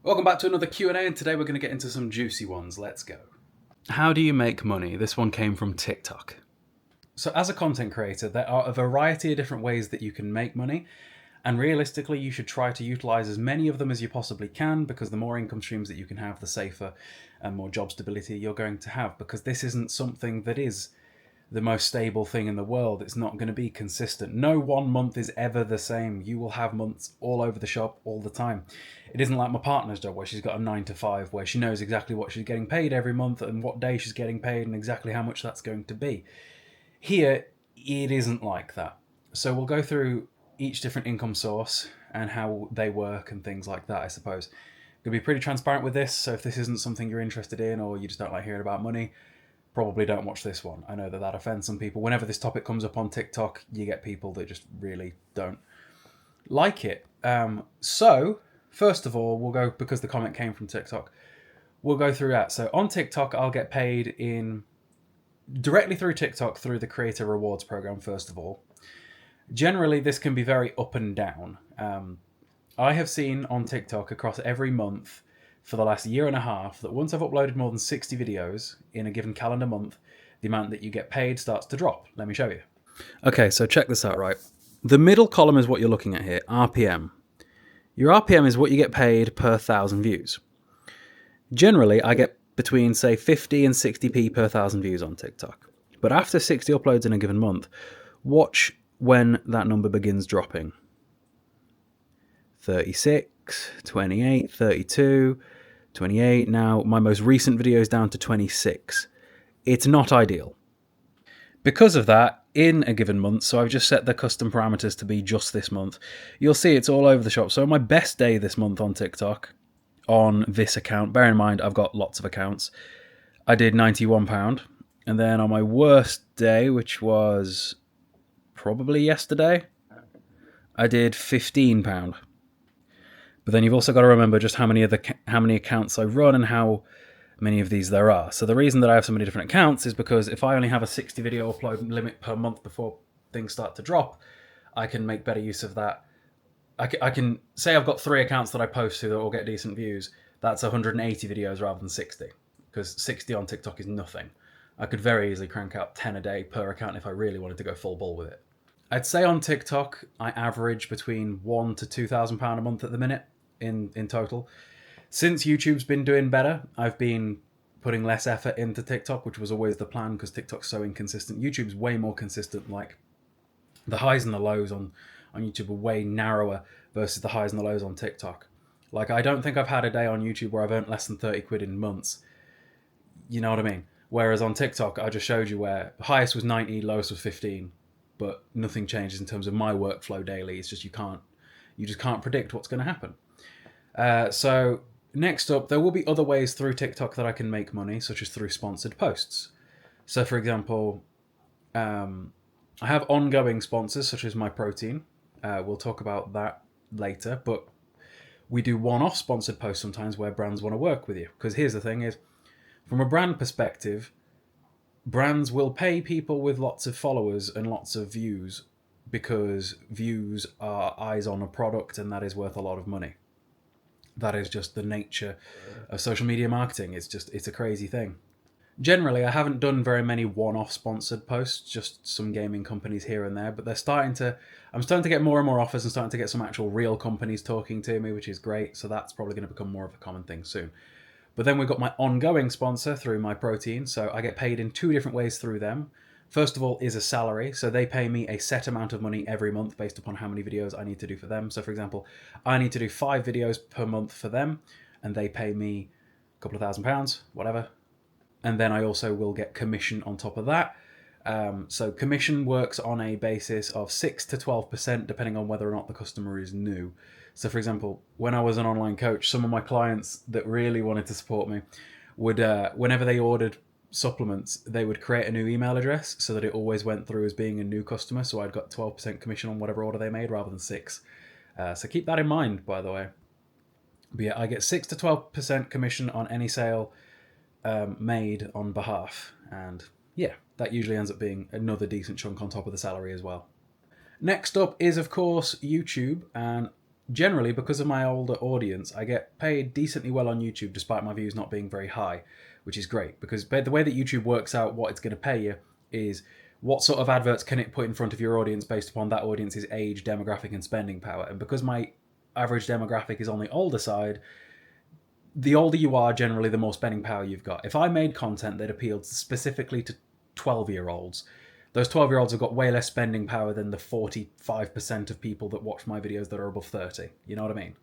Welcome back to another Q&A, and today we're going to get into some juicy ones. Let's go. How do you make money? This one came from TikTok. So as a content creator, there are a variety of different ways that you can make money, and realistically you should try to utilize as many of them as you possibly can, because the more income streams that you can have, the safer and more job stability you're going to have, because this isn't something that is the most stable thing in the world. It's not going to be consistent. No one month is ever the same. You will have months all over the shop all the time. It isn't like my partner's job where she's got a 9 to 5 where she knows exactly what she's getting paid every month and what day she's getting paid and exactly how much that's going to be. Here, it isn't like that. So we'll go through each different income source and how they work and things like that, I suppose. I'm going to be pretty transparent with this, so if this isn't something you're interested in or you just don't like hearing about money, probably don't watch this one. I know that offends some people. Whenever this topic comes up on TikTok, you get people that just really don't like it. So, first of all, we'll go, because the comment came from TikTok, we'll go through that. So on TikTok, I'll get paid directly through TikTok through the Creator Rewards program, first of all. Generally, this can be very up and down. I have seen on TikTok across every month for the last year and a half that once I've uploaded more than 60 videos in a given calendar month, the amount that you get paid starts to drop. Let me show you. Okay, so check this out, right? The middle column is what you're looking at here, RPM. Your RPM is what you get paid per 1,000 views. Generally, I get between, say, 50 and 60p per 1,000 views on TikTok. But after 60 uploads in a given month, watch when that number begins dropping. 36, 28, 32, 28. Now, my most recent video is down to 26. It's not ideal. Because of that, in a given month, so I've just set the custom parameters to be just this month, you'll see it's all over the shop. So my best day this month on TikTok, on this account, bear in mind I've got lots of accounts, I did £91. And then on my worst day, which was probably yesterday, I did £15. But then you've also got to remember just how many accounts I run and how many of these there are. So the reason that I have so many different accounts is because if I only have a 60 video upload limit per month before things start to drop, I can make better use of that. I can say I've got 3 accounts that I post to that will get decent views. That's 180 videos rather than 60, because 60 on TikTok is nothing. I could very easily crank out 10 a day per account if I really wanted to go full ball with it. I'd say on TikTok, I average between £1,000 to £2,000 a month at the minute in total. Since YouTube's been doing better, I've been putting less effort into TikTok, which was always the plan because TikTok's so inconsistent. YouTube's way more consistent. Like, the highs and the lows on YouTube are way narrower versus the highs and the lows on TikTok. Like, I don't think I've had a day on YouTube where I've earned less than 30 quid in months. You know what I mean? Whereas on TikTok, I just showed you where the highest was 90, lowest was 15, but nothing changes in terms of my workflow daily. It's just you just can't predict what's going to happen. So next up, there will be other ways through TikTok that I can make money, such as through sponsored posts. So for example, I have ongoing sponsors such as my protein. We'll talk about that later, but we do one-off sponsored posts sometimes where brands want to work with you. Because here's the thing is, from a brand perspective, brands will pay people with lots of followers and lots of views because views are eyes on a product, and that is worth a lot of money. That is just the nature of social media marketing. It's a crazy thing. Generally, I haven't done very many one-off sponsored posts, just some gaming companies here and there, but I'm starting to get more and more offers and starting to get some actual real companies talking to me, which is great. So that's probably going to become more of a common thing soon. But then we've got my ongoing sponsor through my protein. So I get paid in 2 different ways through them. First of all is a salary. So they pay me a set amount of money every month based upon how many videos I need to do for them. So for example, I need to do 5 videos per month for them, and they pay me a couple of £1,000, whatever. And then I also will get commission on top of that. So commission works on a basis of 6 to 12%, depending on whether or not the customer is new. So for example, when I was an online coach, some of my clients that really wanted to support me would, whenever they ordered supplements, they would create a new email address so that it always went through as being a new customer. So I'd got 12% commission on whatever order they made rather than 6. So keep that in mind, by the way. But yeah, I get 6 to 12% commission on any sale made on behalf. And yeah, that usually ends up being another decent chunk on top of the salary as well. Next up is, of course, YouTube. And generally, because of my older audience, I get paid decently well on YouTube despite my views not being very high, which is great because the way that YouTube works out what it's going to pay you is what sort of adverts can it put in front of your audience based upon that audience's age, demographic, and spending power. And because my average demographic is on the older side, the older you are, generally, the more spending power you've got. If I made content that appealed specifically to 12-year-olds, those 12-year-olds have got way less spending power than the 45% of people that watch my videos that are above 30. You know what I mean?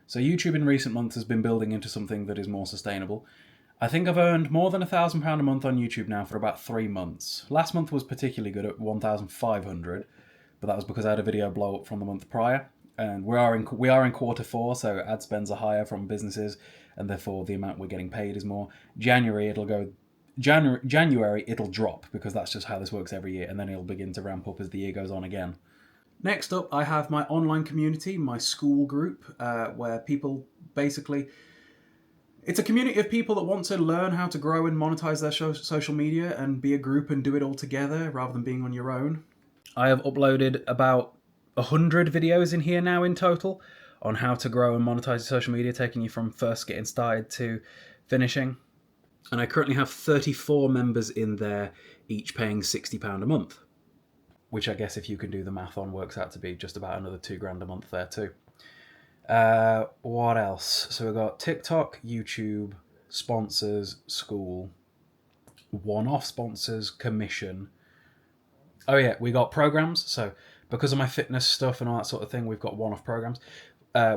So YouTube in recent months has been building into something that is more sustainable. I think I've earned more than £1,000 a month on YouTube now for about 3 months. Last month was particularly good at 1,500, but that was because I had a video blow up from the month prior. And we are in quarter four, so ad spends are higher from businesses, and therefore the amount we're getting paid is more. January it'll drop because that's just how this works every year, and then it'll begin to ramp up as the year goes on again. Next up, I have my online community, my school group, where people basically... It's a community of people that want to learn how to grow and monetize their social media and be a group and do it all together rather than being on your own. I have uploaded about 100 videos in here now in total on how to grow and monetize your social media, taking you from first getting started to finishing. And I currently have 34 members in there, each paying £60 a month, which I guess if you can do the math on works out to be just about another £2,000 a month there too. What else? So we've got TikTok, YouTube, sponsors, school, one-off sponsors, commission. Oh yeah, we got programs. So because of my fitness stuff and all that sort of thing, we've got one-off programs.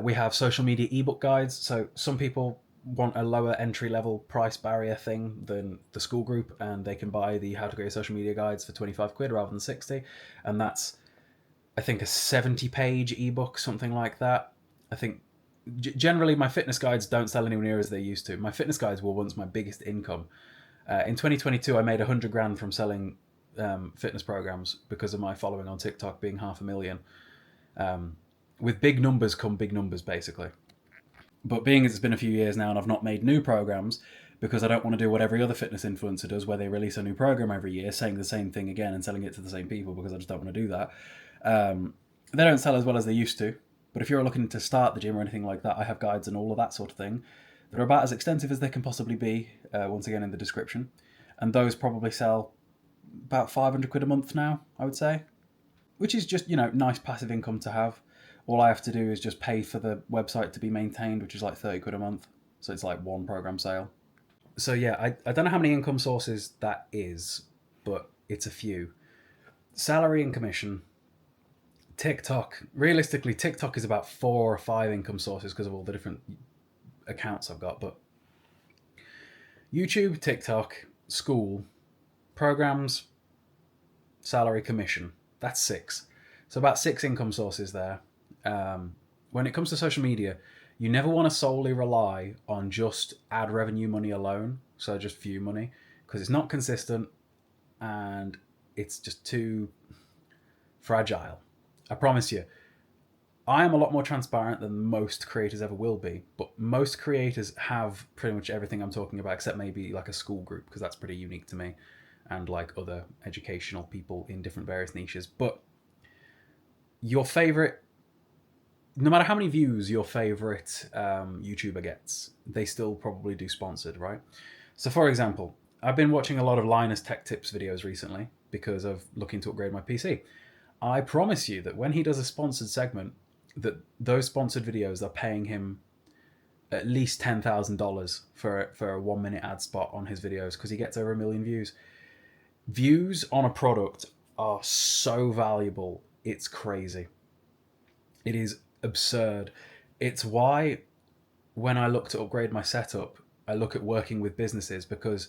We have social media ebook guides. So some people want a lower entry-level price barrier thing than the school group, and they can buy the How to Grow Your Social Media guides for 25 quid rather than 60. And that's, I think, a 70-page ebook, something like that. I think generally my fitness guides don't sell anywhere near as they used to. My fitness guides were once my biggest income. In 2022, I made $100,000 from selling fitness programs because of my following on TikTok being 500,000. With big numbers come big numbers, basically. But being as it's been a few years now and I've not made new programs because I don't want to do what every other fitness influencer does, where they release a new program every year saying the same thing again and selling it to the same people, because I just don't want to do that. They don't sell as well as they used to. But if you're looking to start the gym or anything like that, I have guides and all of that sort of thing that are about as extensive as they can possibly be, once again in the description. And those probably sell about 500 quid a month now, I would say, which is just, nice passive income to have. All I have to do is just pay for the website to be maintained, which is like 30 quid a month. So it's like one program sale. So yeah, I don't know how many income sources that is, but it's a few. Salary and commission. TikTok. Realistically, TikTok is about 4 or 5 income sources because of all the different accounts I've got. But YouTube, TikTok, school, programs, salary, commission. That's 6. So about 6 income sources there. When it comes to social media, you never want to solely rely on just ad revenue money alone, so just view money, because it's not consistent and it's just too fragile. I promise you, I am a lot more transparent than most creators ever will be, but most creators have pretty much everything I'm talking about, except maybe like a school group, because that's pretty unique to me, and like other educational people in different various niches. But your favorite, no matter how many views your favorite YouTuber gets, they still probably do sponsored, right? So for example, I've been watching a lot of Linus Tech Tips videos recently because of looking to upgrade my PC. I promise you that when he does a sponsored segment, that those sponsored videos are paying him at least $10,000 for a 1-minute ad spot on his videos, because he gets over 1 million views. Views on a product are so valuable, it's crazy. It is absurd. It's why when I look to upgrade my setup, I look at working with businesses, because,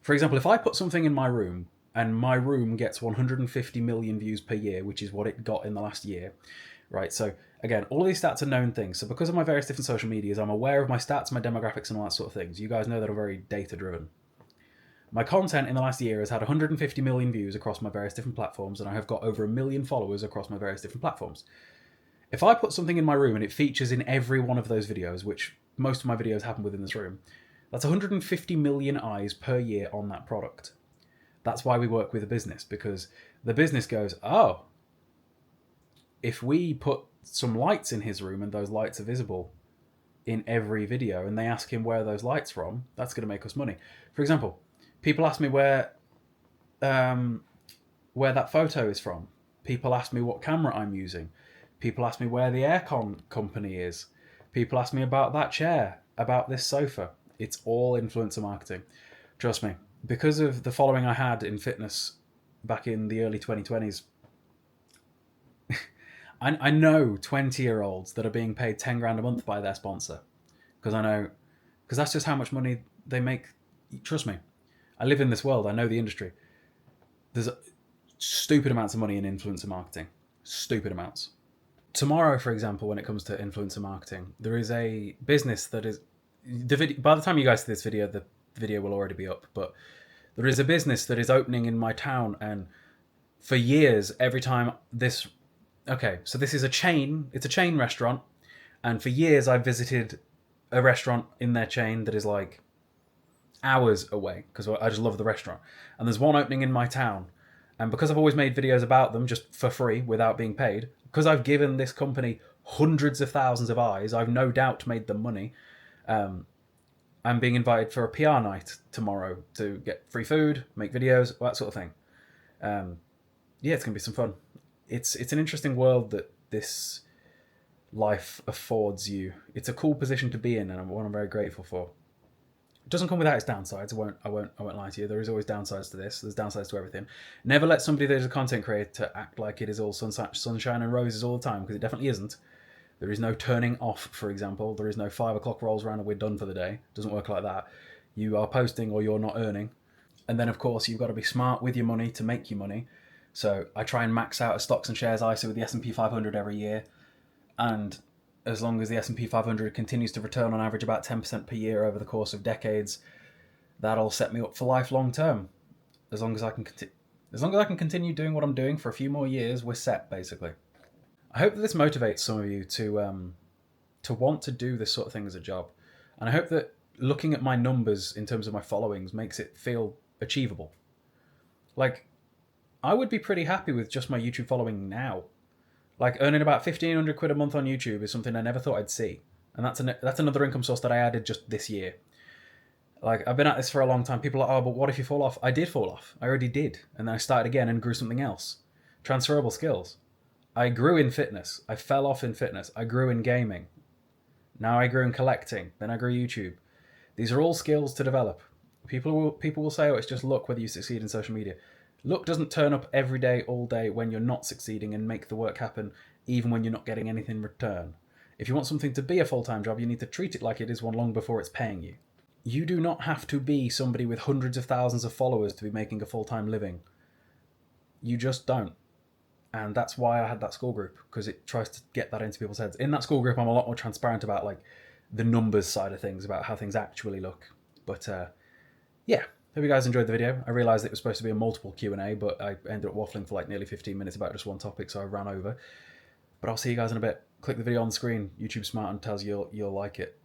for example, if I put something in my room and my room gets 150 million views per year, which is what it got in the last year, right? So again, all of these stats are known things. So because of my various different social medias, I'm aware of my stats, my demographics, and all that sort of things. You guys know that I'm very data-driven. My content in the last year has had 150 million views across my various different platforms, and I have got over 1 million followers across my various different platforms. If I put something in my room and it features in every one of those videos, which most of my videos happen within this room, that's 150 million eyes per year on that product. That's why we work with a business, because the business goes, oh, if we put some lights in his room and those lights are visible in every video and they ask him where those lights from, that's going to make us money. For example, people ask me where that photo is from. People ask me what camera I'm using. People ask me where the aircon company is. People ask me about that chair, about this sofa. It's all influencer marketing. Trust me, because of the following I had in fitness back in the early 2020s, I know 20-year-olds that are being paid 10 grand a month by their sponsor. Because that's just how much money they make. Trust me, I live in this world. I know the industry. There's stupid amounts of money in influencer marketing. Stupid amounts. Tomorrow, for example, when it comes to influencer marketing, there is a business that is... by the time you guys see this video, the video will already be up. But there is a business that is opening in my town, and for years, every time this... Okay, so this is a chain. It's a chain restaurant. And for years, I've visited a restaurant in their chain that is like hours away because I just love the restaurant. And there's one opening in my town. And because I've always made videos about them just for free without being paid, because I've given this company hundreds of thousands of eyes, I've no doubt made them money. I'm being invited for a PR night tomorrow to get free food, make videos, that sort of thing. Yeah, it's going to be some fun. It's an interesting world that this life affords you. It's a cool position to be in, and one I'm very grateful for. It doesn't come without its downsides. I won't lie to you. There is always downsides to this. There's downsides to everything. Never let somebody that is a content creator act like it is all sunshine and roses all the time, because it definitely isn't. There is no turning off, for example. There is no 5 o'clock rolls around and we're done for the day. It doesn't work like that. You are posting or you're not earning. And then, of course, you've got to be smart with your money to make your money. So I try and max out a stocks and shares ISA with the S&P 500 every year. And as long as the S&P 500 continues to return on average about 10% per year over the course of decades, that'll set me up for life long term. As long as I can continue doing what I'm doing for a few more years, we're set, basically. I hope that this motivates some of you to want to do this sort of thing as a job. And I hope that looking at my numbers in terms of my followings makes it feel achievable. Like, I would be pretty happy with just my YouTube following now. Like, earning about 1,500 quid a month on YouTube is something I never thought I'd see. And that's another income source that I added just this year. Like, I've been at this for a long time. People are like, oh, but what if you fall off? I did fall off. I already did. And then I started again and grew something else. Transferable skills. I grew in fitness. I fell off in fitness. I grew in gaming. Now I grew in collecting. Then I grew YouTube. These are all skills to develop. People will say, oh, it's just luck whether you succeed in social media. Luck doesn't turn up every day, all day, when you're not succeeding and make the work happen, even when you're not getting anything in return. If you want something to be a full-time job, you need to treat it like it is one long before it's paying you. You do not have to be somebody with hundreds of thousands of followers to be making a full-time living. You just don't. And that's why I had that school group, because it tries to get that into people's heads. In that school group, I'm a lot more transparent about like the numbers side of things, about how things actually look. But yeah, hope you guys enjoyed the video. I realised it was supposed to be a multiple Q&A, but I ended up waffling for like nearly 15 minutes about just one topic, so I ran over. But I'll see you guys in a bit. Click the video on the screen. YouTube Smart and tells you you'll like it.